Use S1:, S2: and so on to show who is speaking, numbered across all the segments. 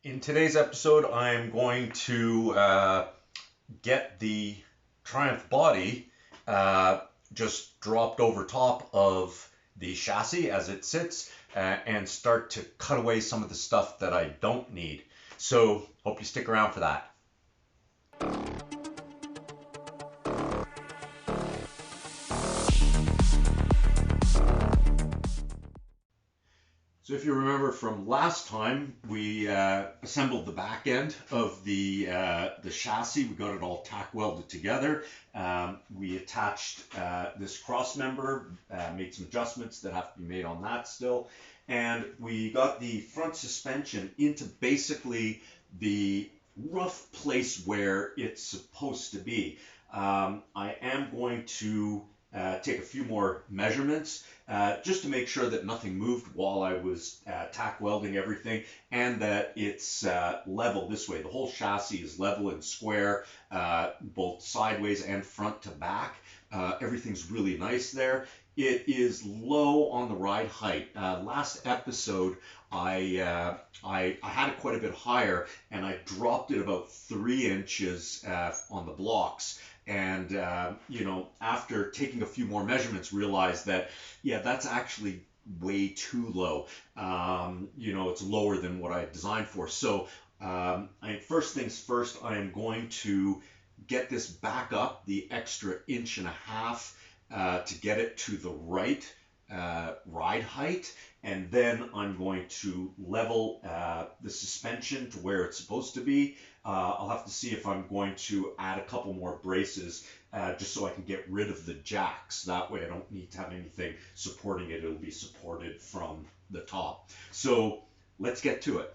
S1: In today's episode, I'm going to get the Triumph body just dropped over top of the chassis as it sits and start to cut away some of the stuff that I don't need. So, hope you stick around for that. So if you remember from last time, we assembled the back end of the chassis. We got it all tack welded together. We attached this cross member, made some adjustments that have to be made on that still. And we got the front suspension into basically the rough place where it's supposed to be. I am going to take a few more measurements just to make sure that nothing moved while I was tack welding everything, and that it's level this way. The whole chassis is level and square, both sideways and front to back. Everything's really nice there. It is low on the ride height. Last episode, I had it quite a bit higher, and I dropped it about 3 inches on the blocks. And after taking a few more measurements, realized that that's actually way too low. It's lower than what I designed for. So first things first, I am going to get this back up the extra 1.5 inches to get it to the right ride height, and then I'm going to level the suspension to where it's supposed to be. I'll have to see if I'm going to add a couple more braces just so I can get rid of the jacks. That way I don't need to have anything supporting it. It'll be supported from the top. So let's get to it.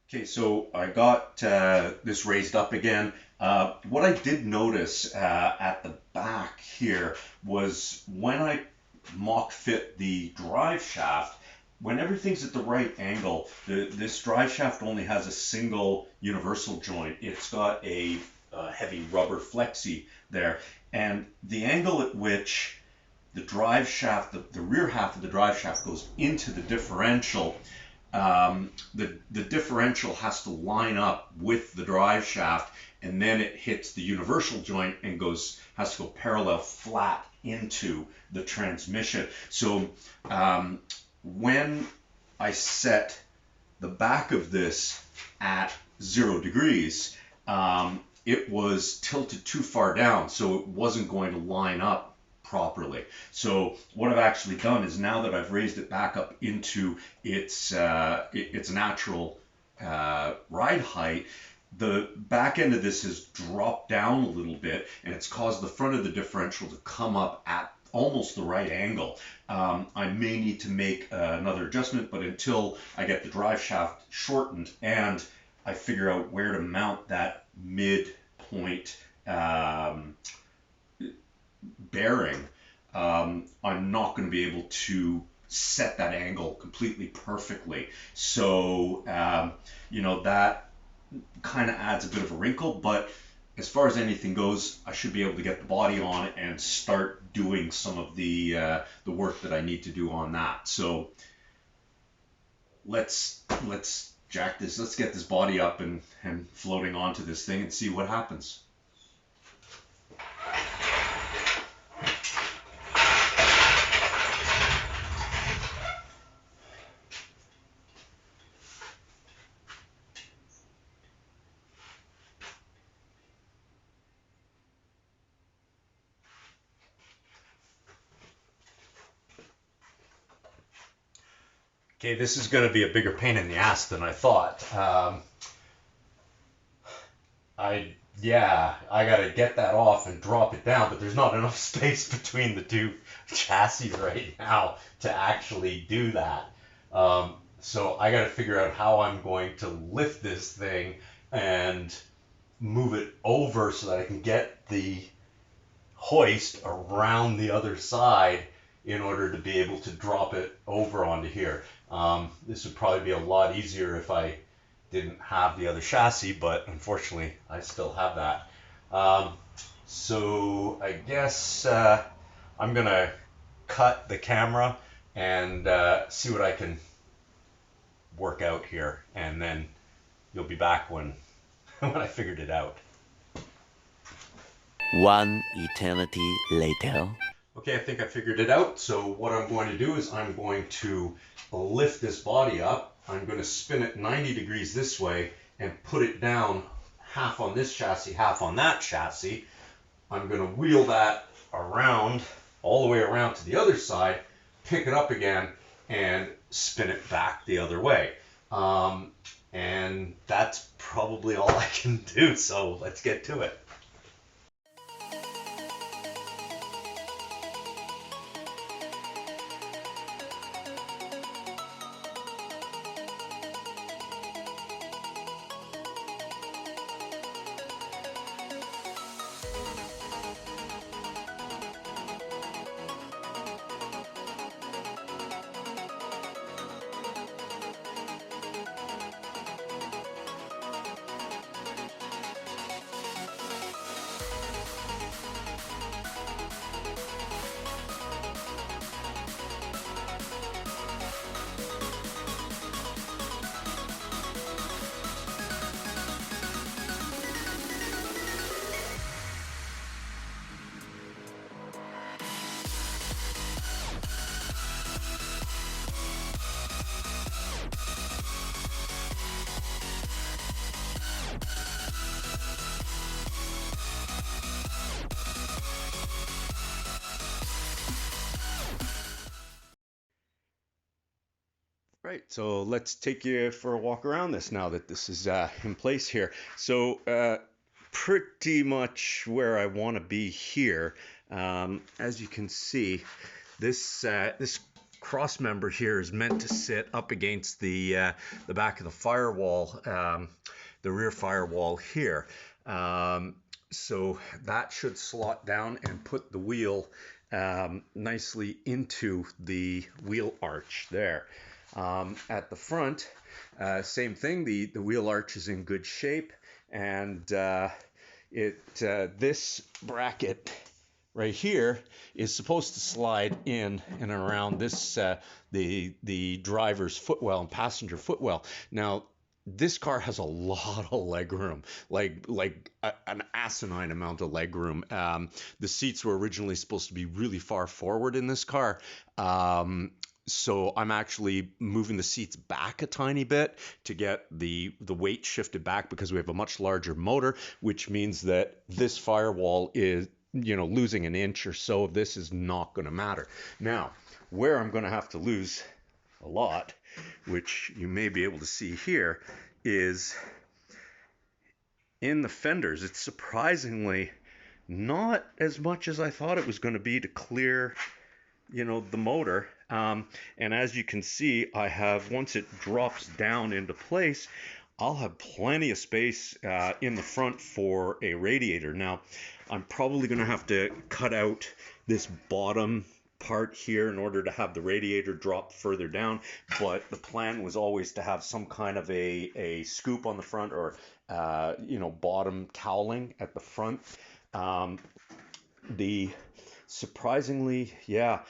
S1: Okay, so I got this raised up again. What I did notice at the back here was when I mock fit the drive shaft, when everything's at the right angle, this drive shaft only has a single universal joint. It's got a heavy rubber flexi there, and the angle at which the drive shaft, the rear half of the drive shaft goes into the differential, the differential has to line up with the drive shaft, and then it hits the universal joint and has to go parallel flat into the transmission. So when I set the back of this at 0 degrees, it was tilted too far down, so it wasn't going to line up properly. So what I've actually done is, now that I've raised it back up into its natural ride height, the back end of this has dropped down a little bit, and it's caused the front of the differential to come up at almost the right angle. I may need to make another adjustment, but until I get the drive shaft shortened and I figure out where to mount that midpoint bearing, I'm not going to be able to set that angle completely perfectly. So, that kind of adds a bit of a wrinkle, but as far as anything goes, I should be able to get the body on and start doing some of the work that I need to do on that. So let's jack this. Let's get this body up and floating onto this thing and see what happens. Okay, this is going to be a bigger pain in the ass than I thought. I got to get that off and drop it down, but there's not enough space between the two chassis right now to actually do that. So I got to figure out how I'm going to lift this thing and move it over so that I can get the hoist around the other side in order to be able to drop it over onto here. This would probably be a lot easier if I didn't have the other chassis, but unfortunately I still have that. So I guess I'm gonna cut the camera and see what I can work out here, and then you'll be back when when I figured it out.
S2: One eternity later.
S1: Okay, I think I figured it out. So what I'm going to do is I'm going to lift this body up. I'm going to spin it 90 degrees this way and put it down half on this chassis, half on that chassis. I'm going to wheel that around, all the way around to the other side, pick it up again, and spin it back the other way. And that's probably all I can do, so let's get to it. Right, so let's take you for a walk around this now that this is in place here. So pretty much where I want to be here. As you can see, this cross member here is meant to sit up against the back of the firewall, the rear firewall here. So that should slot down and put the wheel nicely into the wheel arch there. At the front, same thing, the wheel arch is in good shape, and this bracket right here is supposed to slide in and around this the driver's footwell and passenger footwell. Now this car has a lot of leg room, like an asinine amount of leg room. The seats were originally supposed to be really far forward in this car. So I'm actually moving the seats back a tiny bit to get the weight shifted back, because we have a much larger motor, which means that this firewall is, losing an inch or so of this is not going to matter. Now, where I'm going to have to lose a lot, which you may be able to see here, is in the fenders. It's surprisingly not as much as I thought it was going to be to clear the motor. And as you can see, I have, once it drops down into place, I'll have plenty of space in the front for a radiator. Now, I'm probably going to have to cut out this bottom part here in order to have the radiator drop further down, but the plan was always to have some kind of a scoop on the front, or bottom toweling at the front. Surprisingly, yeah,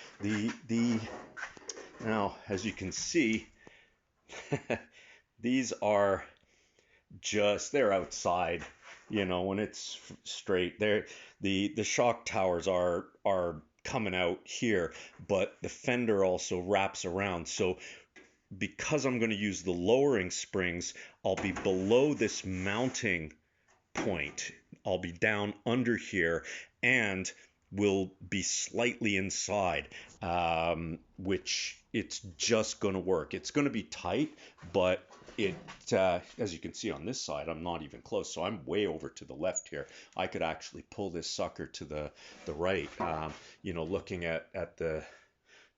S1: now as you can see, These are just, they're outside, when it's straight. The shock towers are coming out here, but the fender also wraps around. So because I'm going to use the lowering springs, I'll be below this mounting point. I'll be down under here and will be slightly inside, which it's just going to work. It's going to be tight, but as you can see on this side, I'm not even close. So I'm way over to the left here. I could actually pull this sucker to the right, looking at the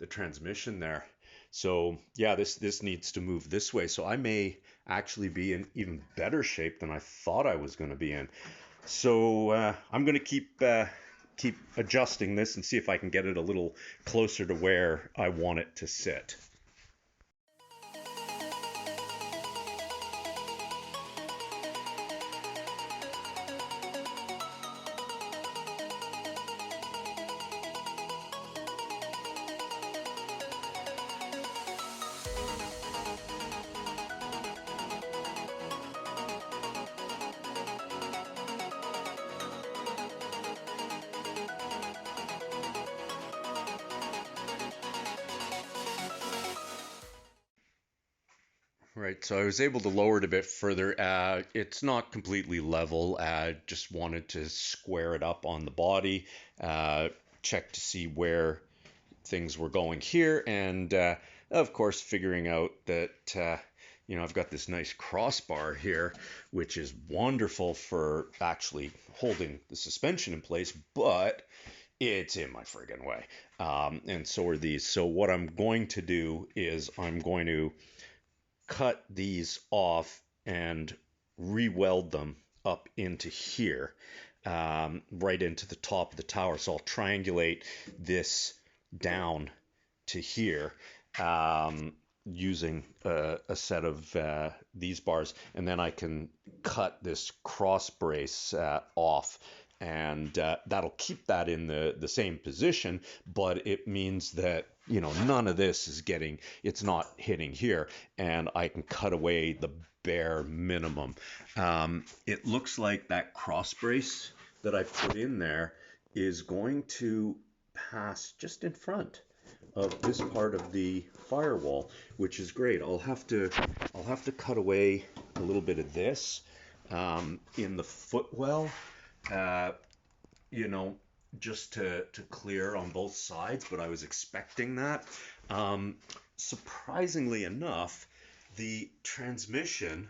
S1: transmission there. So yeah, this needs to move this way. So I may actually be in even better shape than I thought I was going to be in. So I'm going to keep adjusting this and see if I can get it a little closer to where I want it to sit. Right, so I was able to lower it a bit further. It's not completely level. Just wanted to square it up on the body, check to see where things were going here, and of course figuring out that I've got this nice crossbar here, which is wonderful for actually holding the suspension in place, but it's in my friggin' way. And so are these. So what I'm going to do is I'm going to cut these off and re-weld them up into here, right into the top of the tower. So I'll triangulate this down to here, using a set of these bars, and then I can cut this cross brace off, and that'll keep that in the same position, but it means that none of this is it's not hitting here, and I can cut away the bare minimum. It looks like that cross brace that I put in there is going to pass just in front of this part of the firewall, which is great. I'll have to cut away a little bit of this in the footwell, just to clear on both sides, but I was expecting that. Surprisingly enough, the transmission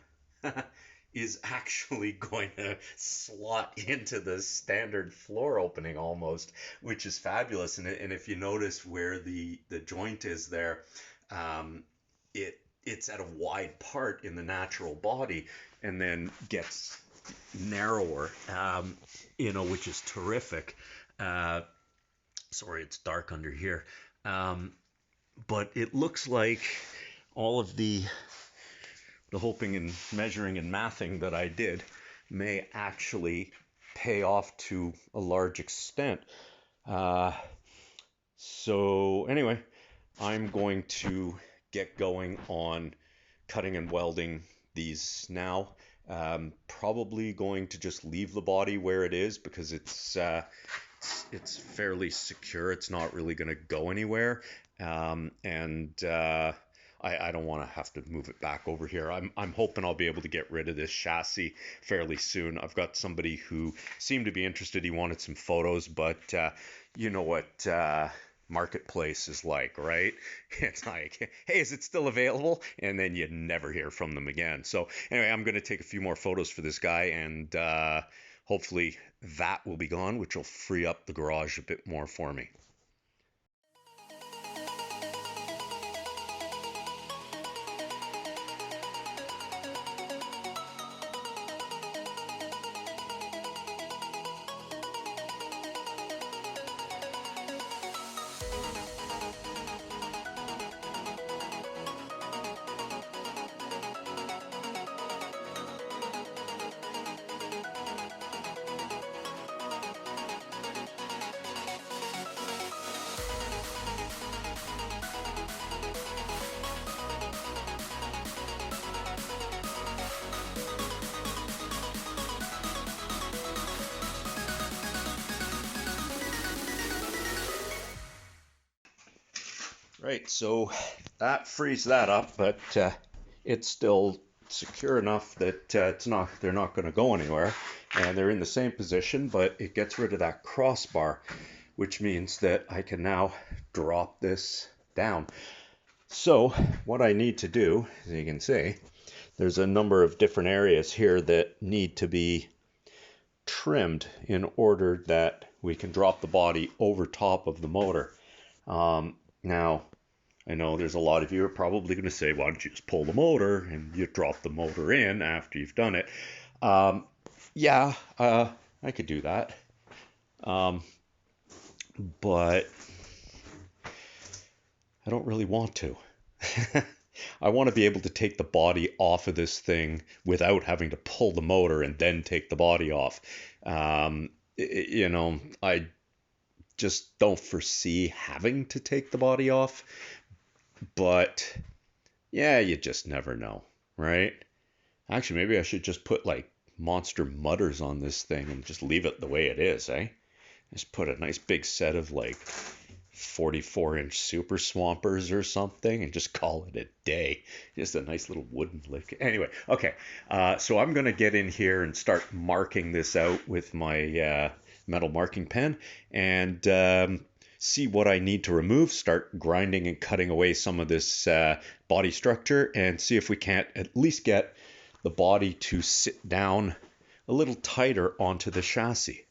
S1: is actually going to slot into the standard floor opening almost, which is fabulous. And if you notice where the joint is there, it's at a wide part in the natural body and then gets narrower, which is terrific. Sorry, it's dark under here. But it looks like all of the hoping and measuring and mathing that I did may actually pay off to a large extent. So anyway, I'm going to get going on cutting and welding these now. Probably going to just leave the body where it is because it's fairly secure. It's not really going to go anywhere. I don't want to have to move it back over here. I'm hoping I'll be able to get rid of this chassis fairly soon. I've got somebody who seemed to be interested. He wanted some photos, but you know what marketplace is like, right? It's like, hey, is it still available? And then you never hear from them again. So anyway, I'm going to take a few more photos for this guy, and hopefully that will be gone, which will free up the garage a bit more for me. Right, so that frees that up, but it's still secure enough that they're not going to go anywhere, and they're in the same position, but it gets rid of that crossbar, which means that I can now drop this down. So what I need to do, as you can see, there's a number of different areas here that need to be trimmed in order that we can drop the body over top of the motor. Now, I know there's a lot of you are probably going to say, why don't you just pull the motor and you drop the motor in after you've done it? Yeah, I could do that. But I don't really want to. I want to be able to take the body off of this thing without having to pull the motor and then take the body off. You know, I just don't foresee having to take the body off. But yeah, you just never know, right? Actually, maybe I should just put like monster mudders on this thing and just leave it the way it is, eh? Just put a nice big set of like 44-inch super swampers or something and just call it a day. Just a nice little wooden lick. Anyway, okay. So I'm going to get in here and start marking this out with my metal marking pen and see what I need to remove, start grinding and cutting away some of this body structure and see if we can't at least get the body to sit down a little tighter onto the chassis.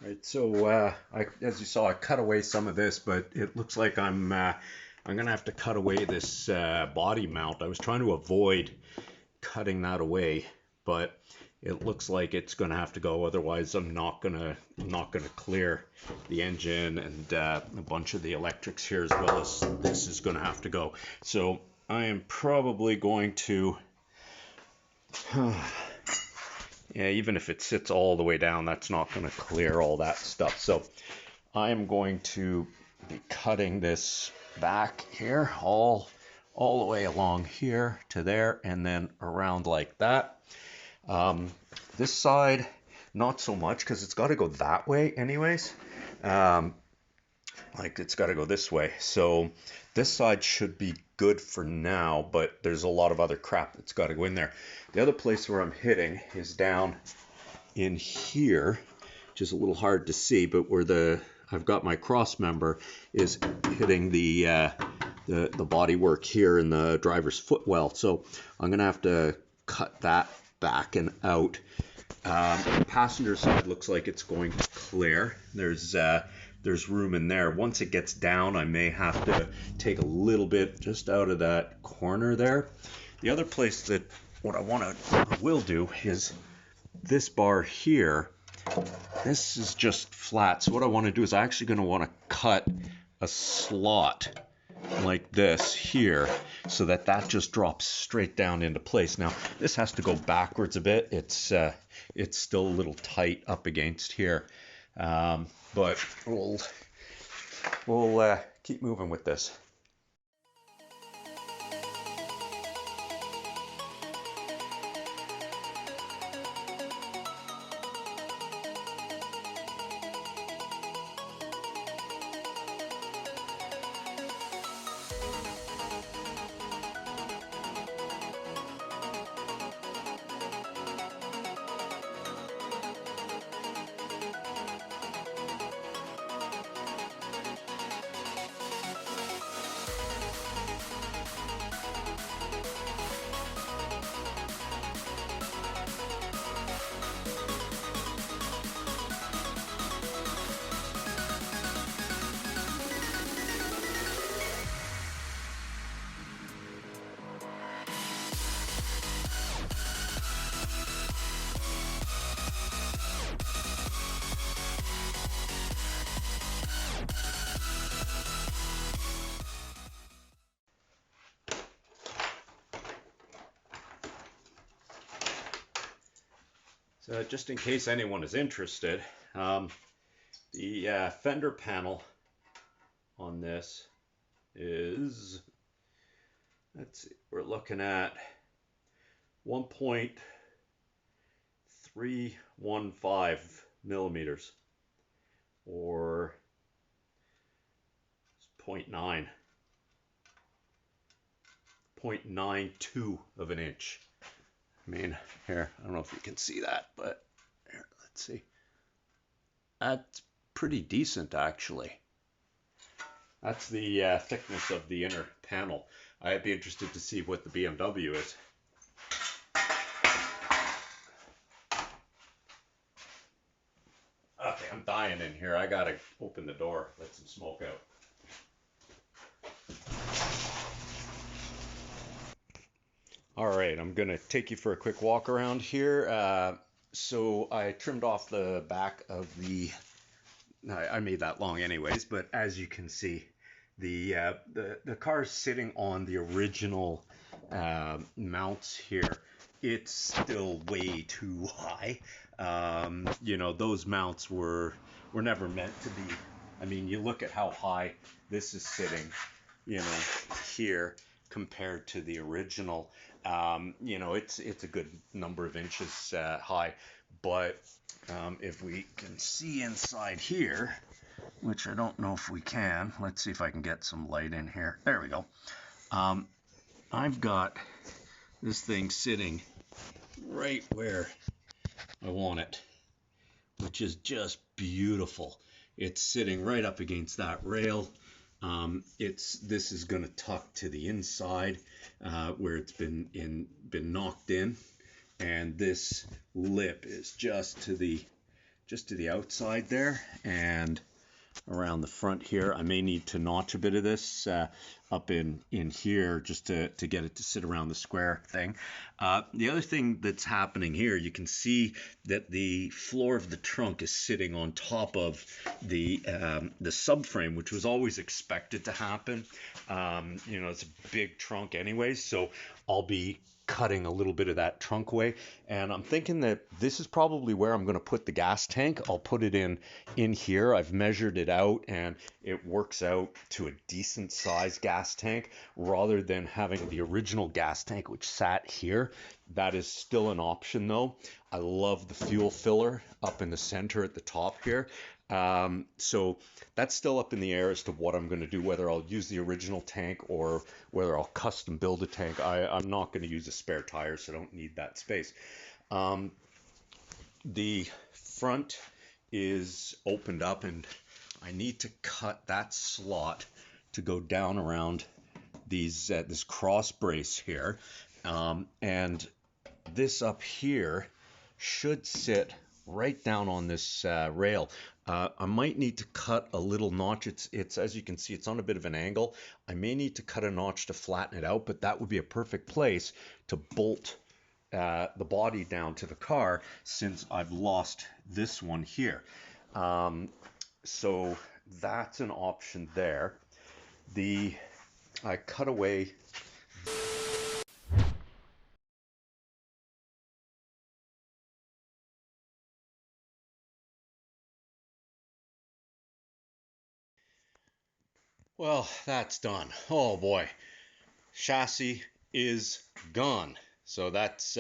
S1: Right, so as you saw, I cut away some of this, but it looks like I'm gonna have to cut away this body mount. I was trying to avoid cutting that away, but it looks like it's gonna have to go. Otherwise, I'm not gonna clear the engine and a bunch of the electrics here, as well as this is gonna have to go. So I am probably going to. Yeah, even if it sits all the way down, that's not going to clear all that stuff. So I am going to be cutting this back here all the way along here to there and then around like that. This side, not so much because it's got to go that way anyways. Like it's got to go this way. So this side should be good for now, but there's a lot of other crap that's got to go in there. The other place where I'm hitting is down in here, which is a little hard to see, but where I've got my cross member is hitting the body work here in the driver's footwell. So I'm gonna have to cut that back and out. The passenger side looks like it's going to clear. There's room in there. Once it gets down, I may have to take a little bit just out of that corner there. The other place that what I will do is this bar here. This is just flat. So what I want to do is I'm actually going to want to cut a slot like this here so that just drops straight down into place. Now this has to go backwards a bit. It's still a little tight up against here. But we'll keep moving with this. So just in case anyone is interested, the fender panel on this is, let's see, we're looking at 1.315 millimeters, or 0.92 of an inch. I mean, here, I don't know if you can see that, but here, let's see. That's pretty decent, actually. That's the thickness of the inner panel. I'd be interested to see what the BMW is. Okay, I'm dying in here. I gotta open the door, let some smoke out. All right, I'm gonna take you for a quick walk around here. So I trimmed off the back of the, I made that long anyways, but as you can see, the car is sitting on the original mounts here. It's still way too high. You know, those mounts were never meant to be. I mean, you look at how high this is sitting, you know, here compared to the original. You know, it's a good number of inches high, but if we can see inside here, which I don't know if we can, let's see if I can get some light in here. There we go. I've got this thing sitting right where I want it, which is just beautiful. It's sitting right up against that rail. This is going to tuck to the inside where it's been knocked in, and this lip is just to the outside there, and around the front here. I may need to notch a bit of this up in here just to get it to sit around the square thing. The other thing that's happening here, you can see that the floor of the trunk is sitting on top of the subframe, which was always expected to happen. You know, it's a big trunk anyways, so I'll be cutting a little bit of that trunk away, and I'm thinking that this is probably where I'm going to put the gas tank. I'll put it in here. I've measured it out, and it works out to a decent size gas tank, rather than having the original gas tank which sat here. That is still an option though. I love the fuel filler up in the center at the top here. So that's still up in the air as to what I'm going to do, whether I'll use the original tank or whether I'll custom build a tank. I'm not going to use a spare tire, so I don't need that space. The front is opened up, and I need to cut that slot to go down around these this cross brace here, and this up here should sit right down on this rail. I might need to cut a little notch. It's as you can see, it's on a bit of an angle. I may need to cut a notch to flatten it out, but that would be a perfect place to bolt the body down to the car, since I've lost this one here. So that's an option there. I cut away. Well, that's done. Oh boy, chassis is gone. So that's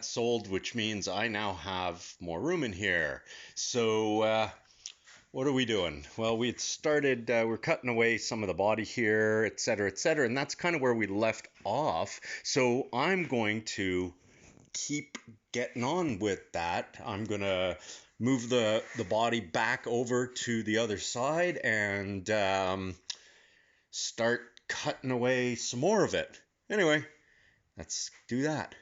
S1: sold, which means I now have more room in here. So what are we doing? Well, we had started, we're cutting away some of the body here, etc., etc., and that's kind of where we left off. So I'm going to keep getting on with that. I'm gonna move the body back over to the other side and start cutting away some more of it. Anyway, let's do that.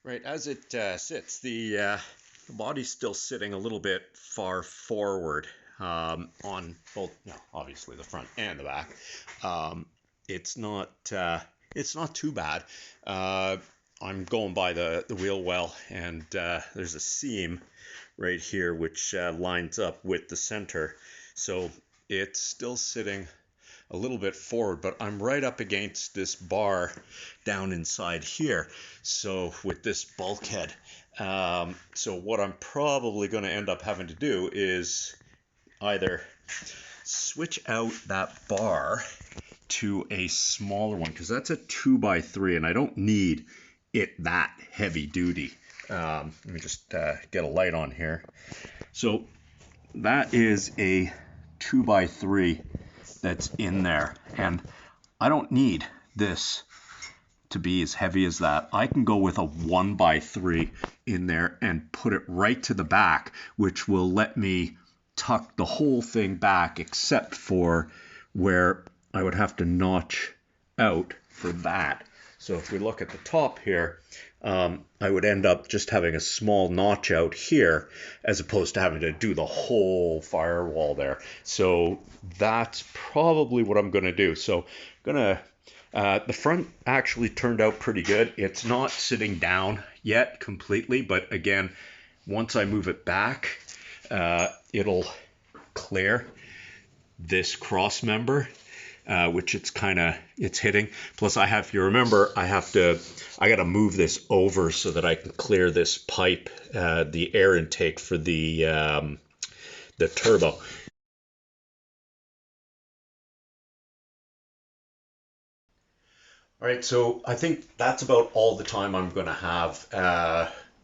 S1: Right, as it sits, the body's still sitting a little bit far forward on both, you know, obviously the front and the back. Um, it's not it's not too bad. Uh, I'm going by the wheel well, and there's a seam right here which lines up with the center, so it's still sitting a little bit forward, but I'm right up against this bar down inside here. So with this bulkhead, so what I'm probably going to end up having to do is either switch out that bar to a smaller one, because that's a 2x3 and I don't need it that heavy duty. Let me just get a light on here. So that is a 2x3 that's in there, and I don't need this to be as heavy as that. I can go with a 1x3 in there and put it right to the back, which will let me tuck the whole thing back except for where I would have to notch out for that. So if we look at the top here, I would end up just having a small notch out here as opposed to having to do the whole firewall there. So that's probably what I'm going to do. So the front actually turned out pretty good. It's not sitting down yet completely, but again, once I move it back, it'll clear this cross member, which it's hitting. Plus if you remember, I got to move this over so that I can clear this pipe, the air intake for the turbo. All right, so I think that's about all the time I'm going to have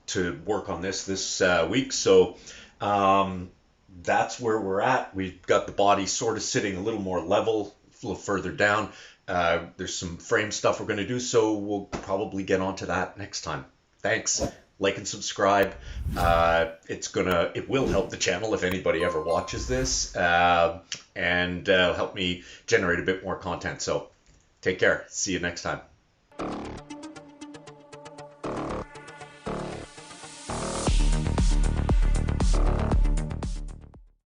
S1: to work on this week. So that's where we're at. We've got the body sort of sitting a little more level, a little further down. There's some frame stuff we're going to do, so we'll probably get onto that next time. Thanks. Like and subscribe. It will help the channel if anybody ever watches this, and help me generate a bit more content. So take care. See you next time.